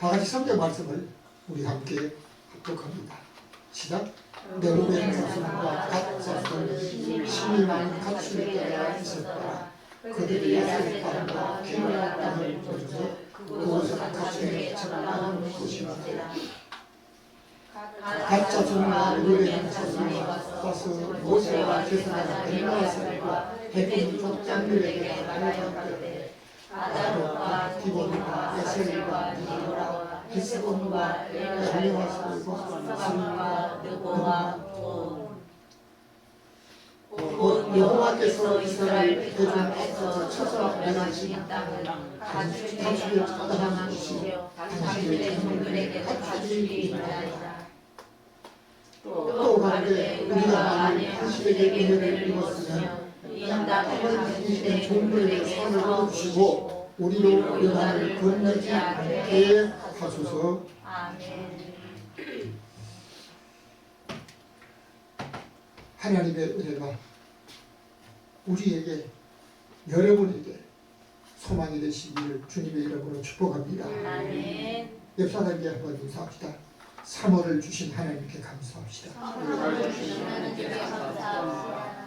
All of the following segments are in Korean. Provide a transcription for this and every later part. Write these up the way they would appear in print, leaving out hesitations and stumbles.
같이 성경 말씀을 우리 함께 합독합니다. 시작. 내 후에 자손과 갓 자손 심히 많은 가축이 되어 있었다. 그들이 야생 땅과 기묘한 땅을 보여줘서 그곳은 가축의 정말 곳이었다. 갓 자손과 르벤 자손이 와서 모세와 제사장 엘리야살과 해군 족장들에게 말하였되 아다롯과 디본과 에셀과 니노라 헤스본과 엘리야살과 삼과 느보와 곧 여호와께서 이스라엘 회중 앞에서 쳐서 멸하신 땅은 가축의 처단한 곳이요 당신의 종들에게 가축이니라. 또 가는데 우리가 만일 당신에게 은혜를 입었으면 이 땅을 당신의 종들에게 선을 주시고 우리로 요단을 건너지 않게 하소서. 아멘. 하나님의 은혜가 우리에게 여러분에게 소망이 되시기를 주님의 이름으로 축복합니다. 아멘. 옆 사람에게 한번 인사합시다. 3월을 주신 하나님께 감사합시다. 3월을 주신 하나님께 감사합시다.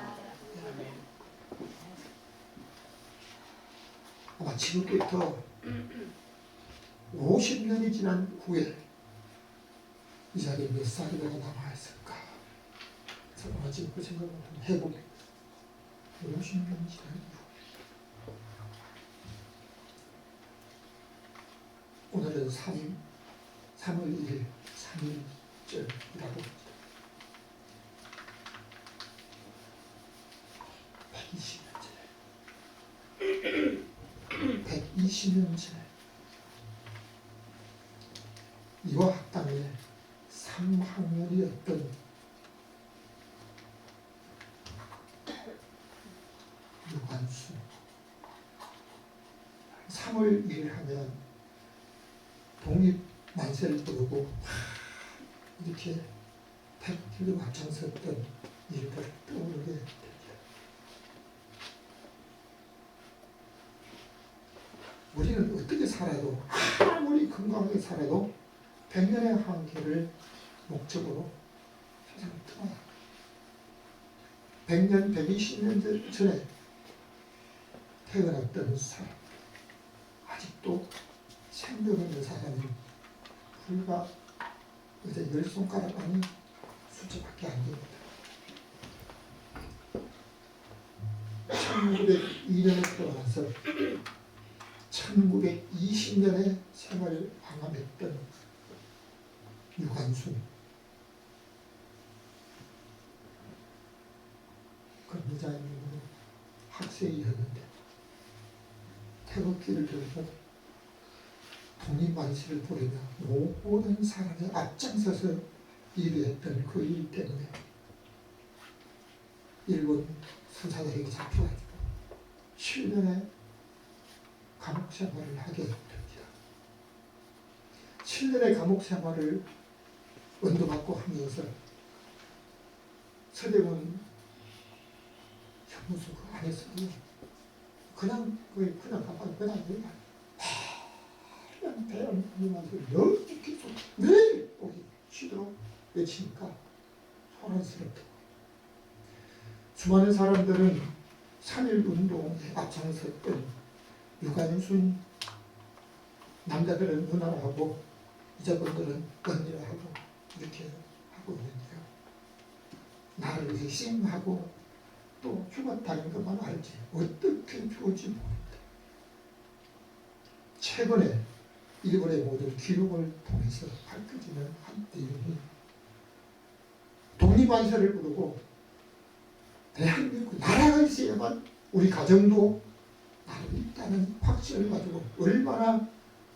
아마 지금부터 50년이 지난 후에 이 자리에 몇 살이 내가 남아있을까? 저는 지금 그 생각을 해보게 50년이 지난 이후 오늘은 3월 1일 3일절이라고 합니다. 120년 전에 이와 학당에 3학년이었던 유관수 3월 1일 하면 독립만세를 부르고 이렇게 태극기를 앞장섰던 일들을 떠오르게 됩니다. 우리는 어떻게 살아도 아무리 건강하게 살아도 100년의 한계를 목적으로 세상을 떠나요. 100년, 120년 전에 태어났던 사람, 아직도 생존하는 사람이 불과 이제 10손가락 안에 숫자밖에 안 됩니다. 1902년에 태어나서 1920년에 생활을 방황했던 유관순. 그 무자인으로 학생이었는데 태극기를 들고 독립만세를 부르며 모든 사람이 앞장서서 일을 했던 그 일 때문에 일본 수사들에게 잡혀가지고 7년의 감옥 생활을 하게 됩니다. 7년의 감옥 생활을 언도받고 하면서 서대문 형무소 그 안에서 그냥 가만 그냥 대한민국에서 너무 계속 매일 오기 쉬도록 외치니까 소란스럽다고. 수많은 사람들은 3.1운동에 앞장섰던 유관순, 남자들은 누나라 하고 여자분들은 언니라 하고 이렇게 하고 있는데요. 나를 의심하고 또 휴가 다닌 것만 알지 어떻게 죽을지 모릅니다. 최근에 일본의 모든 기록을 통해서 밝혀지는 한 내용이 독립만세를 부르고 대한민국 나라가 있어야만 우리 가정도 나라가 있다는 확신을 가지고 얼마나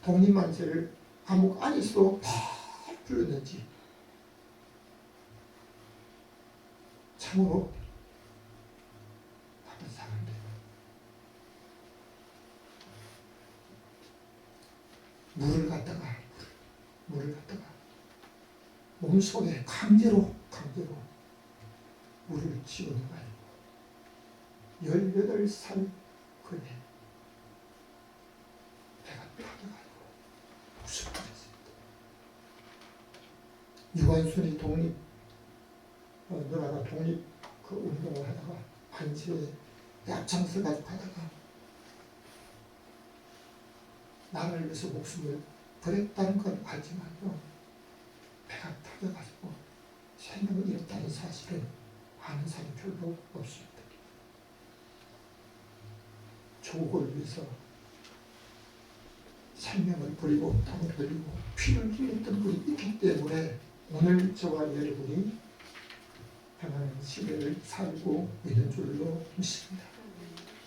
독립만세를 감옥 안에서 다 불렀는지 참으로 나쁜 사람들. 물을 갖다가 몸속에 강제로 물을 집어넣어가지고 18살 그네 배가 터져가지고 목숨을 잃었어요. 유관순이 누나가 독립 그 운동을 하다가 반지에 앞장서 가지고 하다가 나를 위해서 목숨을 버렸다는 건 알지만요, 배가 터져가지고 생명을 잃었다는 사실은 아는 사람이 별로 없습니다. 조국을 위해서 생명을 버리고 땀을 흘리고 피를 흘렸던 분이 있기 때문에 오늘 저와 여러분이 평안한 시대를 살고 있는 줄로 믿습니다.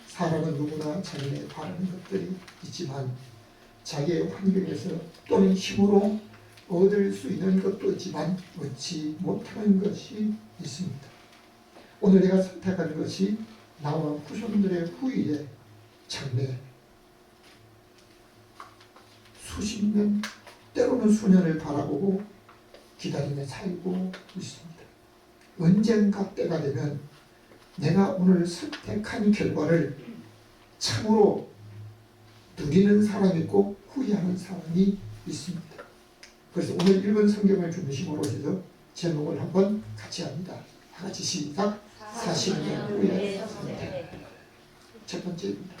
사람은 누구나 자기의 바라는 것들이 있지만 자기의 환경에서 또는 힘으로 얻을 수 있는 것도 있지만 얻지 못하는 것이 있습니다. 오늘 내가 선택하는 것이 나와 후손들의 후일에 장래 수십 년 때로는 수년을 바라보고 기다리며 살고 있습니다. 언젠가 때가 되면 내가 오늘 선택한 결과를 참으로 누리는 사람이 있고 후회하는 사람이 있습니다. 그래서 오늘 읽은 성경을 중심으로 해서 제목을 한번 같이 합니다. 다 같이 시작. 40년 후에 선택. 첫 번째입니다.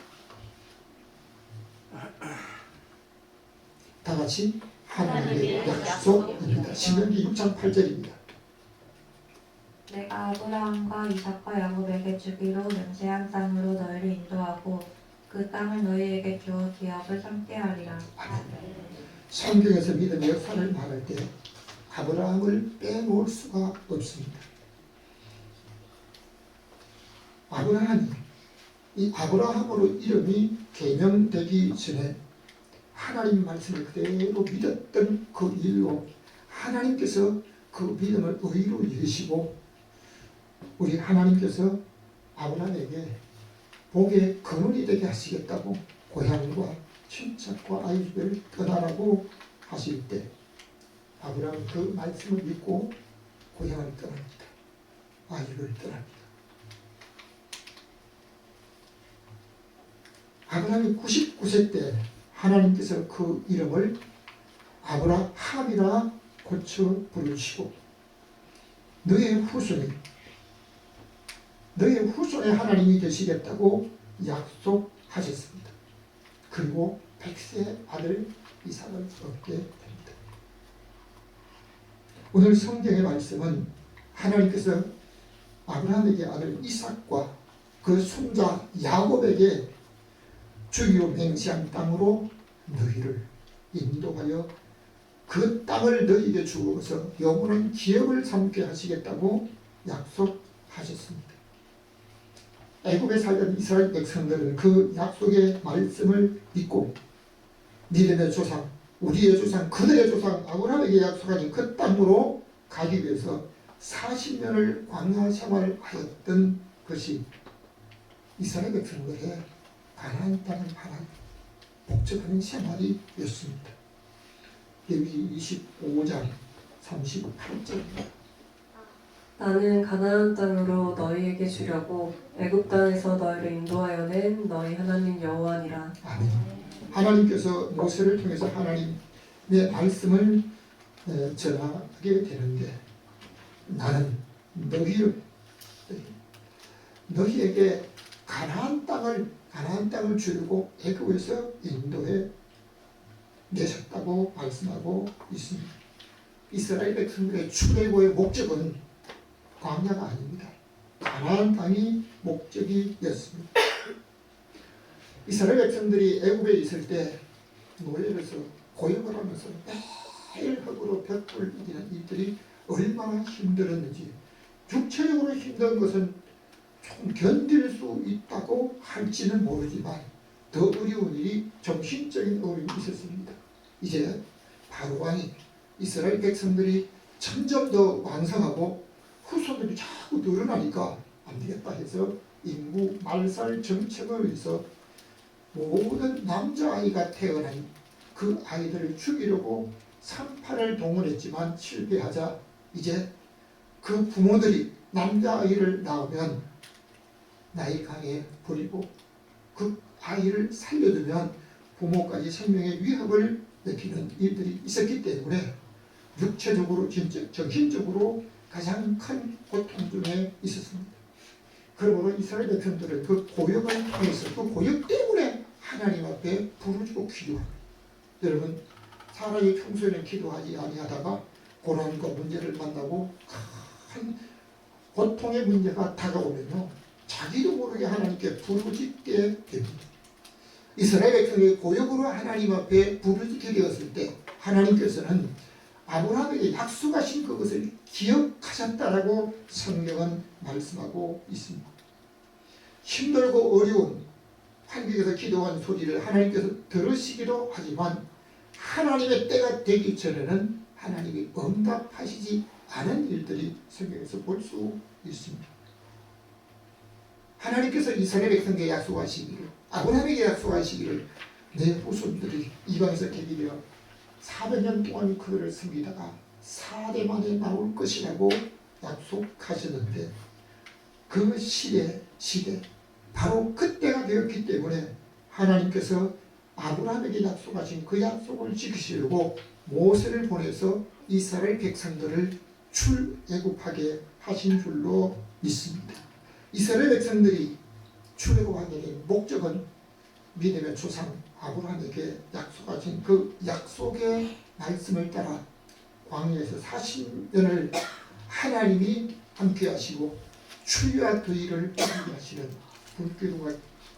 다 같이 하나님의 약속입니다. 신명기 6장 8절입니다. 내가 아브라함과 이삭과 야곱에게 주기로 맹세한 땅으로 너희를 인도하고 그 땅을 너희에게 주어 기업을 삼게 하리라. 성경에서 믿음의 역사를 말할 때 아브라함을 빼놓을 수가 없습니다. 아브라함이 이 아브라함으로 이름이 개명되기 전에 하나님 말씀을 그대로 믿었던 그 일로 하나님께서 그 믿음을 의로 여기시고 우리 하나님께서 아브라함에게 복의 근원이 되게 하시겠다고 고향과 친척과 아이들을 떠나라고 하실 때 아브라함은 그 말씀을 믿고 고향을 떠납니다. 아이를 떠납니다. 아브라함이 99세 때 하나님께서 그 이름을 아브라함이라 고쳐 부르시고 너의 후손의 하나님이 되시겠다고 약속하셨습니다. 그리고 100세 아들 이삭을 얻게 됩니다. 오늘 성경의 말씀은 하나님께서 아브라함에게 아들 이삭과 그 손자 야곱에게 주기로 맹세한 땅으로 너희를 인도하여 그 땅을 너희에게 주어서 영원한 기업을 삼게 하시겠다고 약속하셨습니다. 애굽에 살던 이스라엘 백성들은 그 약속의 말씀을 믿고 믿음의 조상, 우리의 조상, 그들의 조상 아브라함에게 약속하신 그 땅으로 가기 위해서 40년을 광야 생활을 하였던 것이 이스라엘 백성들의 가나안 땅을 바란 목적하는 생활이었습니다. 레위기 25장 38절입니다. 나는 가나안 땅으로 너희에게 주려고 애굽 땅에서 너희를 인도하여 낸 너희 하나님 여호와니라. 아멘. 하나님께서 모세를 통해서 하나님의 말씀을 전하게 되는데 나는 너희에게 가나안 땅을 주려고 애굽에서 인도해 내셨다고 말씀하고 있습니다. 이스라엘 백성들의 출애굽의 목적은 광야가 아닙니다. 가나안 땅이 목적이었습니다. 이스라엘 백성들이 애굽에 있을 때 노예로서 고역을 하면서 매일 흙으로 벽돌을 이기는 일들이 얼마나 힘들었는지 육체적으로 힘든 것은 좀 견딜 수 있다고 할지는 모르지만 더 어려운 일이 정신적인 어려움이 있었습니다. 이제 바로왕이 이스라엘 백성들이 점점 더 왕성하고 후손들이 자꾸 늘어나니까 안 되겠다 해서 인구 말살 정책을 위해서 모든 남자아이가 태어난 그 아이들을 죽이려고 38을 동원했지만 실패하자 이제 그 부모들이 남자아이를 낳으면 나이강에 버리고 그 아이를 살려두면 부모까지 생명의 위협을 느끼는 일들이 있었기 때문에 육체적으로, 정신적으로 가장 큰 고통 중에 있었습니다. 그러므로 이스라엘 백성들은 그 고역을 통해서 그 고역 때문에 하나님 앞에 부르짖고 기도합니다. 여러분, 사람이 평소에는 기도하지 아니하다가 고난과 문제를 만나고 큰 고통의 문제가 다가오면요, 자기도 모르게 하나님께 부르짖게 됩니다. 이스라엘 백성이 고역으로 하나님 앞에 부르짖게 되었을 때 하나님께서는 아브라함에게 약속하신 그것을 기억하셨다라고 성경은 말씀하고 있습니다. 힘들고 어려운 환경에서 기도한 소리를 하나님께서 들으시기도 하지만 하나님의 때가 되기 전에는 하나님이 응답하시지 않은 일들이 성경에서 볼 수 있습니다. 하나님께서 이스라엘 백성에게 약속하시기를, 아브라함에게 약속하시기를 내 후손들이 이방에서 개비되어 400년 동안 그들을 섬기다가 4대 만에 나올 것이라고 약속하셨는데 그 시대 바로 그때가 되었기 때문에 하나님께서 아브라함에게 약속하신 그 약속을 지키시려고 모세를 보내서 이스라엘 백성들을 출애굽하게 하신 줄로 믿습니다. 이스라엘 백성들이 출애굽하게 된 목적은 믿음의 조상 아브라함에게 약속하신 그 약속의 말씀을 따라 광야에서 40년을 하나님이 함께 하시고 추위와 더위를 함께 하시는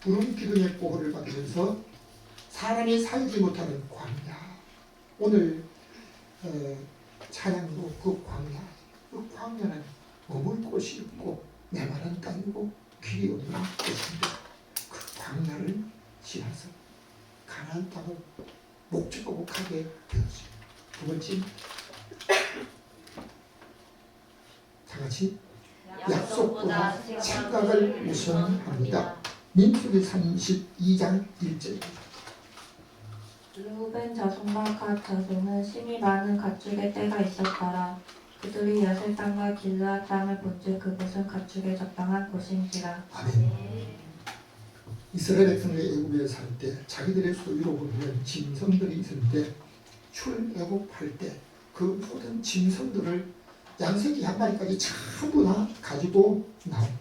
구름 기둥의 보호를 받으면서 사람이 살지 못하는 광야, 오늘 찬양도 그 광야는 머물 곳이 없고 메마른 땅이고 길이 없는 곳인데 그 광야를 지나서 가나안 땅을 목적하고 가게 되었어요. 두 번째, 다 같이 약속보다 생각을 우선합니다. 민수기 32장 1절입니다. 르우벤 자손과 갓 자손은 심이 많은 가축의 떼가 있었더라. 그들이 야셀 땅과 길르앗 땅을 본즉 그곳은 가축에 적당한 곳인지라. 아멘. 이스라엘 백성들이 애굽에 살 때 자기들의 소유로 보면 짐승들이 있을 때 출애굽할 때 그 모든 짐승들을 양새끼 한 마리까지 전부 다 가지고 나옵니다.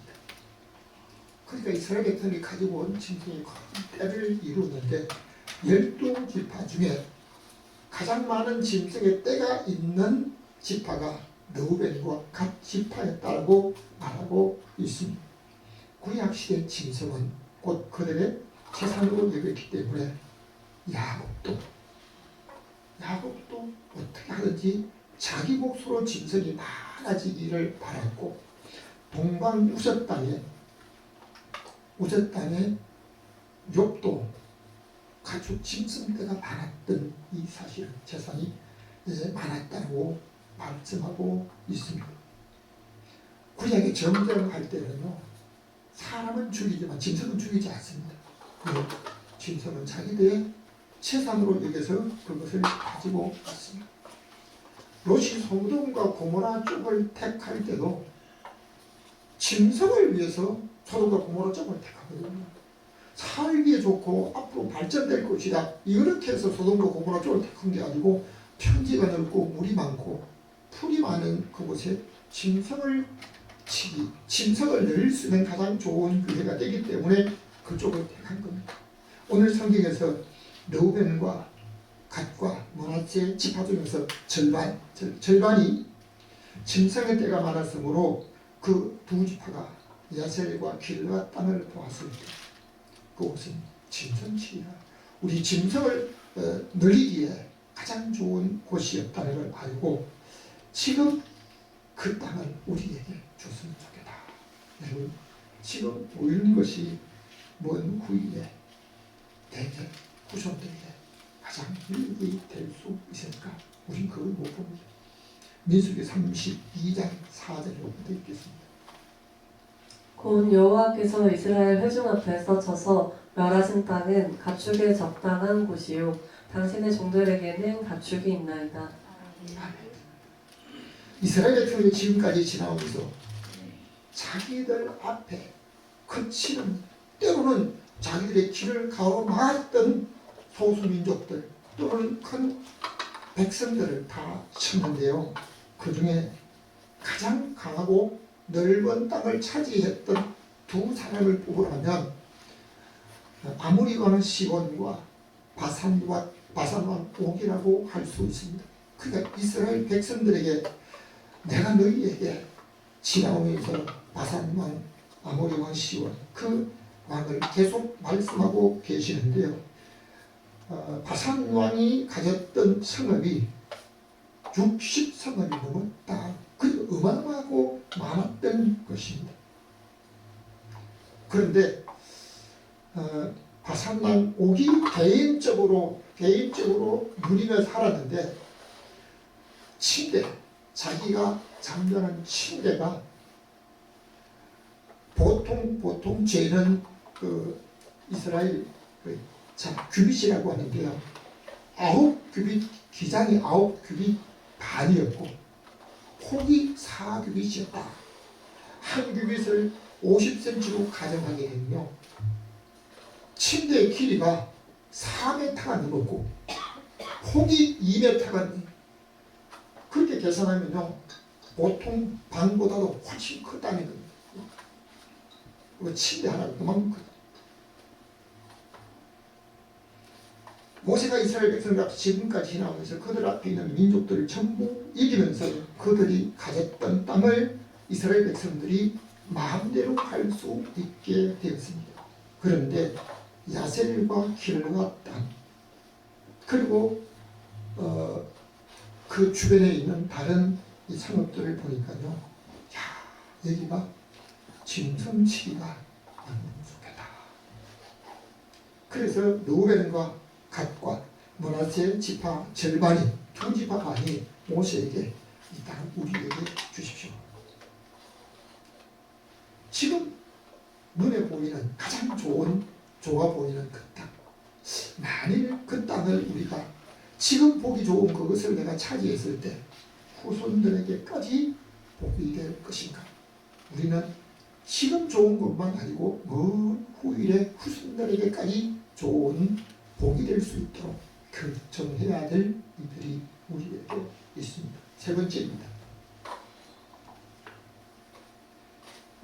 그러니까 이스라엘 백성이 가지고 온 짐승이 큰 떼를 이루는데 12지파 중에 가장 많은 짐승의 떼가 있는 지파가 르우벤과 갓 지파였다고 말하고 있습니다. 구약시대 짐승은 곧 그들의 재산으로 여겼기 때문에 야곱도 어떻게 하든지 자기 몫으로 짐승이 많아지기를 바랐고 동방 우섯 땅에 욥도 가축 짐승떼가 많았던 이 사실, 재산이 많았다고 말씀하고 있습니다. 구약에 정죄할 때는요, 사람은 죽이지만 짐승은 죽이지 않습니다. 짐승은 자기들의 재산으로 여겨서 그것을 가지고 있습니다. 롯이 소돔과 고모라 쪽을 택할 때도 짐승을 위해서 소돔과 고모라 쪽을 택하거든요. 살기에 좋고 앞으로 발전될 것이다, 이렇게 해서 소돔과 고모라 쪽을 택한 게 아니고 편지가 넓고 물이 많고 풀이 많은 그곳에 짐승을 넣을 수 있는 가장 좋은 기회가 되기 때문에 그쪽을 택한 겁니다. 오늘 성경에서 르우벤과 갓과 므낫세 지파 중에서 절반이 짐승의 떼가 많았으므로 그 두 지파가 야셀과 길르앗 땅을 보았을 때 그곳은 짐승치기가 우리 짐승을 늘리기에 가장 좋은 곳이었다는 걸 알고 지금 그 땅을 우리에게 줬으면 좋겠다. 여러분, 지금 보이는 것이 먼 후일에 대개 후손들에게 가장 유익이 될 수 있을까? 우린 그걸 못 봅니다. 민수기 32장 4절로 읽겠습니다. 곧 여호와께서 이스라엘 회중 앞에서 쳐서 멸하신 땅은 가축에 적당한 곳이요 당신의 종들에게는 가축이 있나이다. 이스라엘 백성이 지금까지 지나오면서 자기들 앞에 그치는, 때로는 자기들의 길을 가로막았던 소수민족들 또는 큰 백성들을 다 쳤는데요. 그 중에 가장 강하고 넓은 땅을 차지했던 두 사람을 뽑으라면 아모리 왕 시온과 바산 왕 옥이라고 할 수 있습니다. 그러니까 이스라엘 백성들에게 내가 너희에게 지나오면서 바산 왕, 아모리 왕 시온 그 왕을 계속 말씀하고 계시는데요. 바산 왕이 가졌던 성읍이 60성읍이 넘었다. 그 어마어마하고 많았던 것입니다. 그런데 바산 왕 옥이 개인적으로 누리며 살았는데 침대, 자기가 잠자는 침대가 보통 죄는 이스라엘 규빗이라고 하는데요. 9규빗, 기장이 9규빗 반이었고 폭이 4규빗이었다. 한 규빗을 50cm로 가정하게 되면요. 침대의 길이가 4m가 넘었고 폭이 2m가 그렇게 계산하면요. 보통 방보다도 훨씬 크다는 겁니다. 침대 하나 그만큼 크다. 모세가 이스라엘 백성들 앞에 지금까지 지나오면서 그들 앞에 있는 민족들을 전부 이기면서 그들이 가졌던 땅을 이스라엘 백성들이 마음대로 할 수 있게 되었습니다. 그런데 야셀과 길르앗 땅 그리고 그 주변에 있는 다른 이 상업들을 보니까요. 야, 여기가 짐승치기가 너무 좋겠다. 그래서 르우벤과 갓과 므낫세 지파 절반이 두 지파 반이 모세에게 이 땅을 우리에게 주십시오. 지금 눈에 보이는 가장 좋아 보이는 그 땅. 만일 그 땅을 우리가 지금 보기 좋은 그것을 내가 차지했을 때 후손들에게까지 복이 될 것인가? 우리는 지금 좋은 것만 아니고 먼 후일의 후손들에게까지 좋은 복이 될 수 있도록 결정해야 될 이들이 우리에게 있습니다. 세 번째입니다.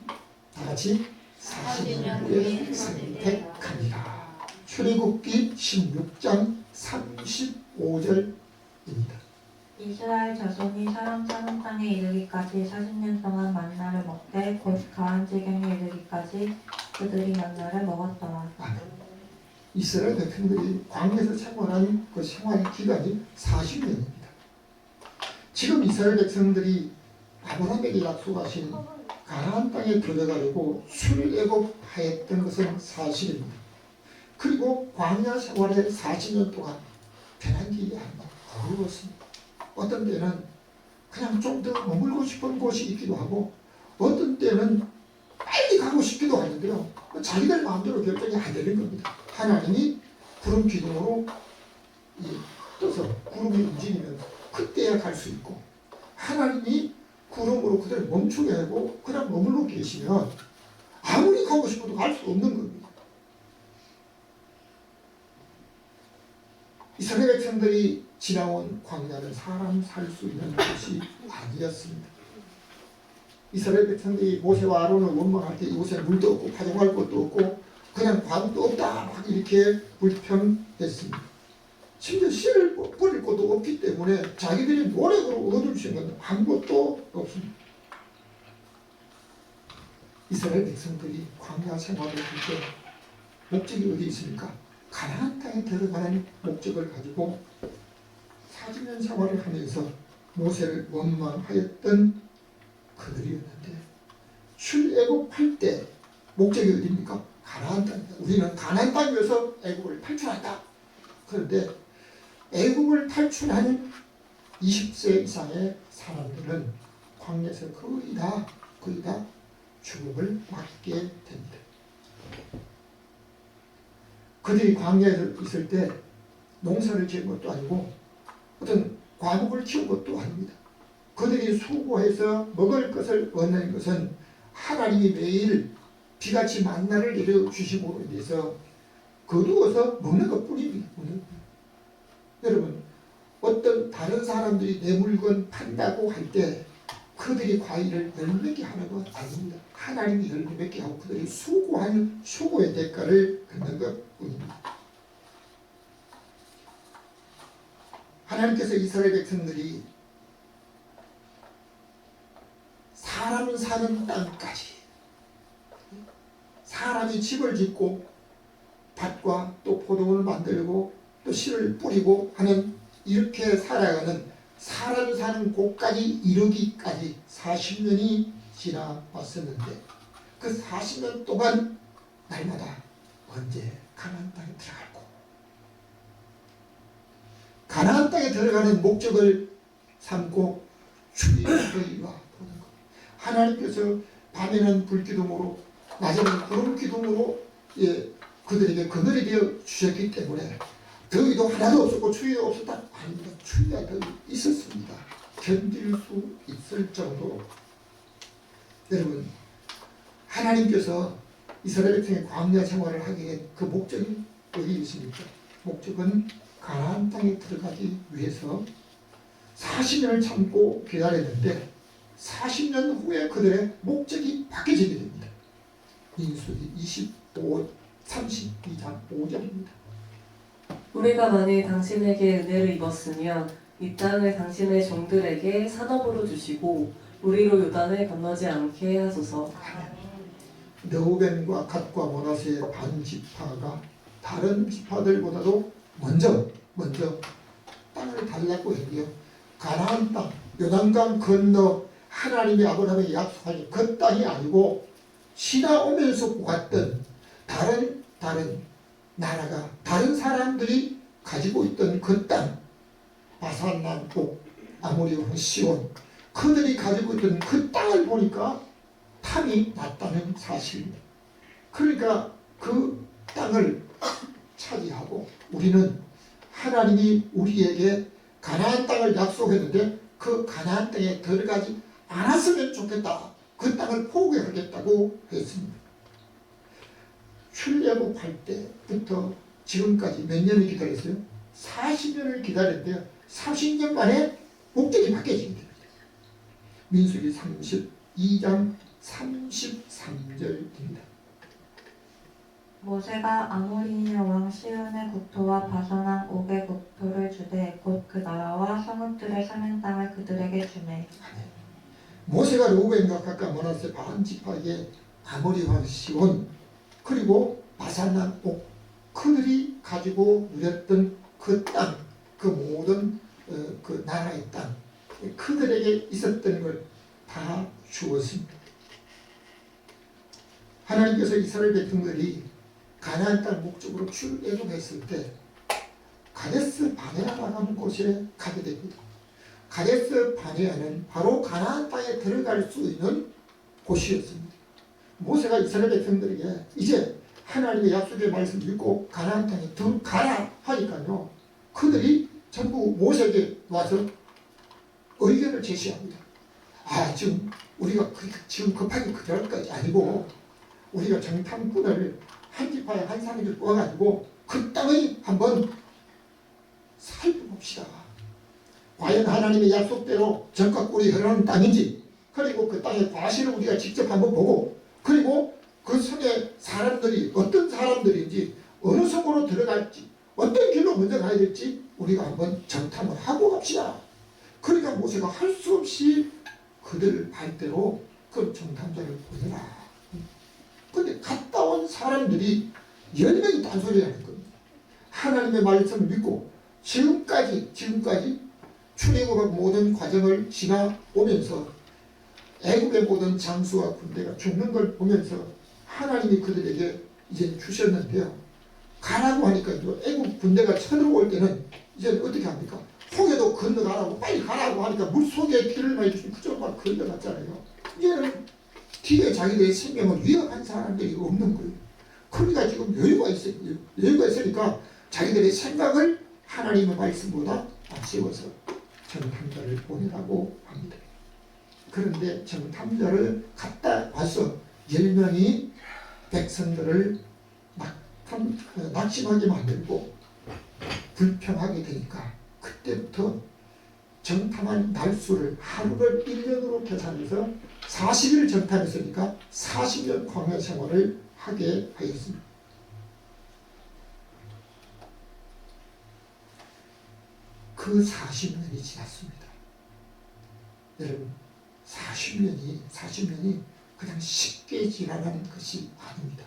다 같이 40년 후에 선택합니다. 출애굽기 16장 35절입니다. 이스라엘 자손이 사람 사는 땅에 이르기까지 40년 동안 만나를 먹되 곧 가한 지경에 이르기까지 그들이 만나를 먹었더라. 이스라엘 백성들이 광야에서 생활한 그 생활 기간이 40년입니다. 지금 이스라엘 백성들이 아브라함에게 약속하신 가나안 땅에 들어가려고 출애굽하였던 것은 사실입니다. 그리고 광야 생활에 40년 동안 편한 길이 아니라 어려웠습니다. 어떤 때는 그냥 좀 더 머물고 싶은 곳이 있기도 하고 어떤 때는 빨리 가고 싶기도 하는데요. 자기들 마음대로 결정이 안 되는 겁니다. 하나님이 구름 기둥으로 떠서 구름이 움직이면 그때야 갈 수 있고 하나님이 구름으로 그대로 멈추게 하고 그냥 머물러 계시면 아무리 가고 싶어도 갈 수 없는 겁니다. 이스라엘 백성들이 지나온 광야는 사람 살 수 있는 곳이 아니었습니다. 이스라엘 백성들이 모세와 아론을 원망할 때 이곳에 물도 없고 파종할 것도 없고 그냥 과부도 없다 막 이렇게 불평했습니다. 심지어 씨를 뿌릴 것도 없기 때문에 자기들이 노력으로 얻을 수 있는 건 아무것도 없습니다. 이스라엘 백성들이 광야 생활을 할 때 목적이 어디 있습니까? 가나안 땅에 들어가는 목적을 가지고 40년 생활을 하면서 모세를 원망하였던 그들이었는데 출애굽할 때 목적이 어디입니까? 가나안 땅입니다. 우리는 가나안 땅에서 애굽을 탈출한다. 그런데 애굽을 탈출한 20세 이상의 사람들은 광야에서 거의 다 죽음을 맞게 됩니다. 그들이 광야에 있을 때 농사를 지은 것도 아니고 어떤 과목을 키운 것도 아닙니다. 그들이 수고해서 먹을 것을 얻는 것은 하나님이 매일 비같이 만나를 내려주심으로 인해서 거두어서 먹는 것뿐입니다. 여러분 어떤 다른 사람들이 내 물건 판다고 할 때 그들이 과일을 열몇 개 하는 건 아닙니다. 하나님이 열몇 개 하고 그들이 수고한 수고의 대가를 받는 것뿐입니다. 하나님께서 이스라엘 백성들이 사람 사는 땅까지 사람이 집을 짓고 밭과 또 포도원을 만들고 또 씨를 뿌리고 하는 이렇게 살아가는 사람 사는 곳까지 이르기까지 40년이 지나왔었는데 그 40년 동안 날마다 언제 가나안 땅에 들어갈고 가나안 땅에 들어가는 목적을 삼고 주의 너희와 보는 것. 하나님께서 밤에는 불기둥으로 낮에는 구름기둥으로 그들에게 그늘이 되어 주셨기 때문에 더위도 하나도 없었고 추위도 없었다. 아닙니다. 추위가 더 있었습니다. 견딜 수 있을 정도로. 여러분, 하나님께서 이스라엘 백성의 광야 생활을 하게 된 그 목적이 어디 있습니까? 목적은 가나안 땅에 들어가기 위해서 40년을 참고 기다렸는데 40년 후에 그들의 목적이 바뀌게 됩니다. 민수기 32장 5절입니다. 우리가 만일 당신에게 은혜를 입었으면 이 땅을 당신의 종들에게 산업으로 주시고 우리로 요단을 건너지 않게 하소서. 르우벤과 갓과 므낫세의 반 지파가 다른 지파들보다도 먼저 땅을 달라고 했고요. 가나안 땅, 요단강 건너 하나님이 아브라함에게 약속하신 그 땅이 아니고 지나오면서 보았던 다른 나라가 다른 사람들이 가지고 있던 그 땅, 바산 남쪽 아모리 왕 시온, 그들이 가지고 있던 그 땅을 보니까 탐이 났다는 사실입니다. 그러니까 그 땅을 차지하고 우리는 하나님이 우리에게 가나안 땅을 약속했는데 그 가나안 땅에 들어가지 않았으면 좋겠다. 그 땅을 포기하겠다고 했습니다. 출애굽할 때부터 지금까지 몇 년을 기다렸어요? 40년을 기다렸는데요. 40년 만에 목적이 바뀌어지게 됩니다. 민수기 32장 33절입니다. 모세가 아모리인 왕 시온의 국토와 바산왕 옥의 국토를 주되 곧 그 나라와 성읍들의 사는 땅을 그들에게 주매. 모세가 르우벤과 갓과 므낫세 반 지파에게 아모리 왕 시온 그리고 바산왕 옥 그들이 가지고 누렸던 그 땅, 그 모든 그 나라의 땅 그들에게 있었던 걸 다 주었습니다. 하나님께서 이스라엘 백성들이 가나안 땅 목적으로 출애굽했을 때 가데스 바네아라고 하는 곳에 가게 됩니다. 가데스 바네아는 바로 가나안 땅에 들어갈 수 있는 곳이었습니다. 모세가 이스라엘 백성들에게 이제 하나님의 약속의 말씀을 믿고 가나안 땅에 들어가라 하니까요. 그들이 전부 모세에게 와서 의견을 제시합니다. 지금 우리가 지금 급하게 그럴 것이 아니고 우리가 정탐꾼을 한 지파에 한 사람을 뽑아가지고 그 땅을 한번 살펴봅시다. 과연 하나님의 약속대로 적과 꿀이 흐르는 땅인지 그리고 그 땅의 과실을 우리가 직접 한번 보고 그리고 그 성의 사람들이 어떤 사람들인지 어느 성으로 들어갈지 어떤 길로 먼저 가야 될지 우리가 한번 정탐을 하고 갑시다. 그러니까 모세가 할 수 없이 그들 발대로 그 정탐자를 보내라. 근데 갔다 온 사람들이 10명이 딴소리하는 겁니다. 하나님의 말씀을 믿고 지금까지 출애굽의 모든 과정을 지나오면서 애굽의 모든 장수와 군대가 죽는 걸 보면서 하나님이 그들에게 이제 주셨는데요. 가라고 하니까 애굽 군대가 쳐들어올 때는 이제 어떻게 합니까? 홍해도 건너가라고 빨리 가라고 하니까 물속에 길을 많이 주시면 그쪽으로 막 건너갔잖아요. 이제는 뒤에 자기들의 생명을 위협한 사람들이 없는 거예요. 그러니까 지금 여유가 있어요. 여유가 있으니까 자기들의 생각을 하나님의 말씀보다 앞세워서 정탐자를 보내라고 합니다. 그런데 정탐자를 갖다 와서 10명이 백성들을 낙심하게 만들고 불평하게 되니까 그때부터 정탐한 날수를 하루를 1년으로 계산해서 40일 정탐했으니까 40년 광야 생활을 하게 하였습니다. 그 40년이 지났습니다. 여러분 40년이 그냥 쉽게 지나가는 것이 아닙니다.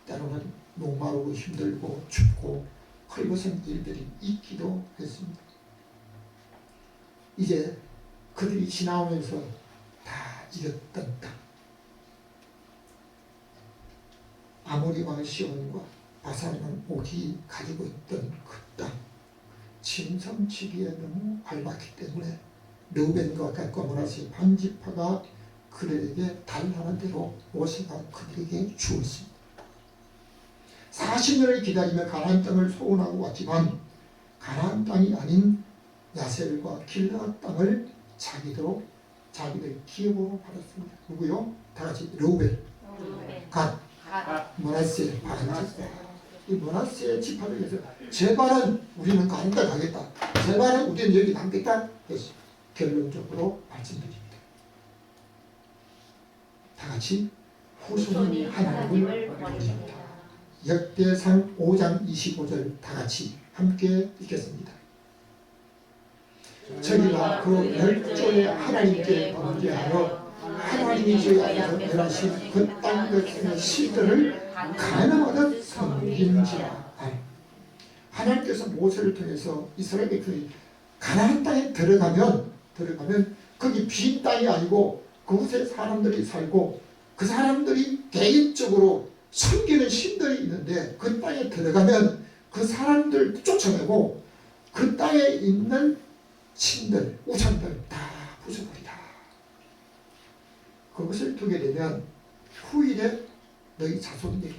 때로는 목마르고 힘들고 춥고 헐벗은 일들이 있기도 했습니다. 이제 그들이 지나오면서 다 잃었던 땅, 아모리 왕 시온과 바산 왕 옥이 가지고 있던 그 땅, 침성치기에 너무 밟았기 때문에 르우벤과 갓과 므낫세 반지파가 그들에게 달라는 대로 모세가 그들에게 주었습니다. 40년을 기다리며 가나안 땅을 소원하고 왔지만 가나안 땅이 아닌 야셀과 길르앗 땅을 자기들 기업으로 받았습니다. 누구요? 다 같이 르우벤, 갓, 므낫세 반지파. 이 므낫세 지파를 위해서 제발은 우리는 가나안 땅 가겠다. 제발은 우리는 여기 남겠다. 해서 결론적으로 말씀드립니다. 다 같이 후손이 하나님을 버립니다. 역대상 5장 25절 다 같이 함께 읽겠습니다. 저희가 그 열조의 하나님께 범죄하여 하나님이 저희 앞에서 멸하신 그 땅 것의 실들을 가늠하듯 섬긴지라. 하나님께서 모세를 통해서 이스라엘의 그 가나안 땅에 들어가면 거기 빈 땅이 아니고 그곳에 사람들이 살고 그 사람들이 개인적으로 섬기는 신들이 있는데 그 땅에 들어가면 그 사람들 쫓아내고 그 땅에 있는 신들, 우상들 다 부숴버리다. 그것을 두게 되면 후일에 너희 자손들이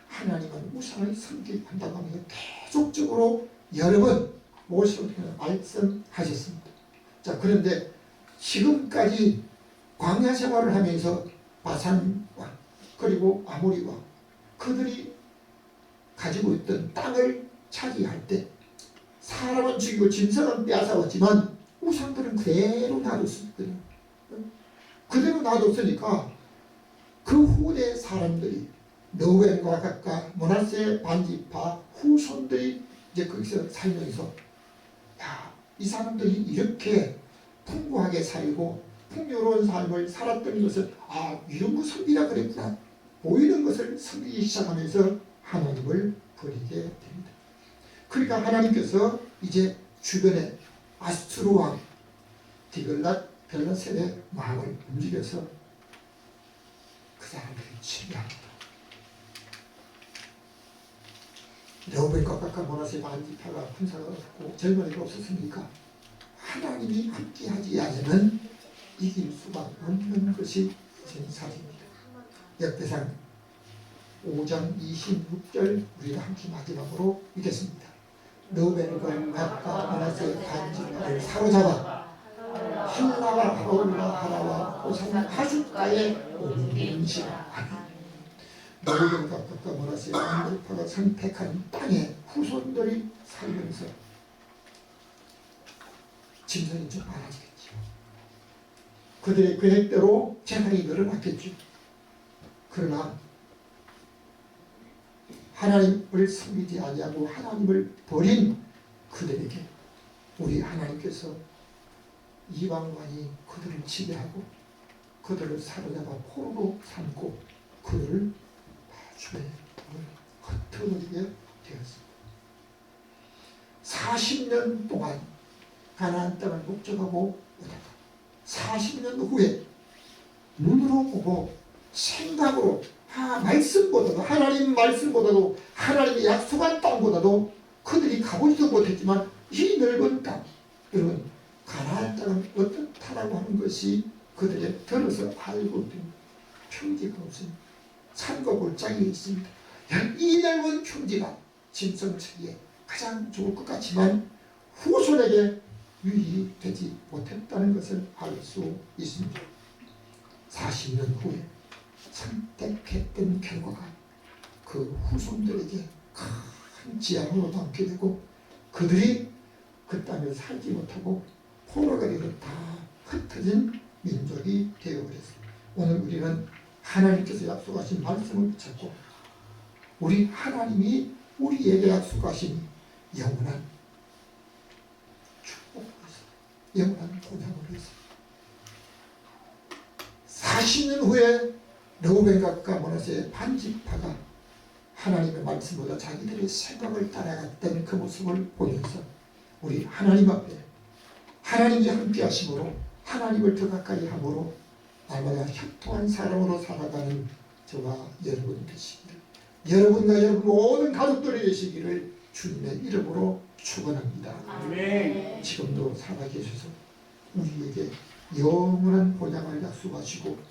하나님은 우상을 섬기게 한다고 하면서 계속적으로 여러 번 모세를 통해 말씀하셨습니다. 자, 그런데 지금까지 광야 생활을 하면서 바산 왕 그리고 아모리 왕 그들이 가지고 있던 땅을 차지할 때 사람은 죽이고 짐승은 빼앗아왔지만 우상들은 그대로 놔뒀거든요. 그대로 놔뒀으니까 그 후대 사람들이 르우벤과 갓과 므낫세 반지파 후손들이 이제 거기서 살면서 야, 이 사람들이 이렇게 풍부하게 살고 풍요로운 삶을 살았던 것을 이런 거 섬기라 그랬구나 보이는 것을 섬기기 시작하면서 하나님을 버리게 됩니다. 그러니까 하나님께서 이제 주변에 아수르 왕 디글랏 별라셀의 마음을 움직여서 그 사람들을 치료합니다. 르우벤과 갓과 므낫세 반지파가 군사가 없고 젊은이가 없었으니까 하나님이 함께하지 않으면 이길 수가 없는 것이 사실입니다. 역대상 5장 26절 우리가 함께 마지막으로 읽겠습니다. 르우벤과 갓과 므낫세 반지파를 사로잡아 힐라와 하울과 하라와 호산 하숫가에 옮긴지라. 르우벤과 갓과 므낫세 반지파가 선택한 땅에 후손들이 살면서 짐승이 좀 많아지겠죠. 그들의 계획대로 재산이 늘어났겠죠. 그러나 하나님을 섬기지 아니하고 하나님을 버린 그들에게 우리 하나님께서 이방왕이 그들을 지배하고 그들을 사로잡아 포로로 삼고 그들을 주의 흩어버리게 되었습니다. 40년 동안 가나안 땅을 목적하고 오다가 40년 후에 눈으로 보고 생각으로 말씀보다도 하나님 말씀보다도 하나님의 약속한 땅보다도 그들이 가보지도 못했지만 이 넓은 땅 여러분 가나안 땅은 어떻다라고 하는 것이 그들의 들어서 알고 있는 평지가 없습니다. 산과 골짜기가 있습니다. 이 넓은 평지가 짐승치기에 가장 좋을 것 같지만 후손에게 유익되지 못했다는 것을 알 수 있습니다. 40년 후에 선택했던 결과가 그 후손들에게 큰 지향으로 남게 되고 그들이 그 땅에 살지 못하고 포로가 되고 다 흩어진 민족이 되어버렸습니다. 오늘 우리는 하나님께서 약속하신 말씀을 붙잡고 우리 하나님이 우리에게 약속하신 영원한 축복을 했습니다. 영원한 보장을 했습니다. 40년 후에 르우벤과 므낫세의 반지파가 하나님의 말씀보다 자기들의 생각을 따라갔던 그 모습을 보면서 우리 하나님 앞에 하나님이 함께 하심으로 하나님을 더 가까이 함으로 날마다 협통한 사람으로 살아가는 저와 여러분 되시기를, 여러분과 여러분 모든 가족들이 되시기를 주님의 이름으로 축원합니다. 아멘. 지금도 살아계셔서 우리에게 영원한 보장을 약속하시고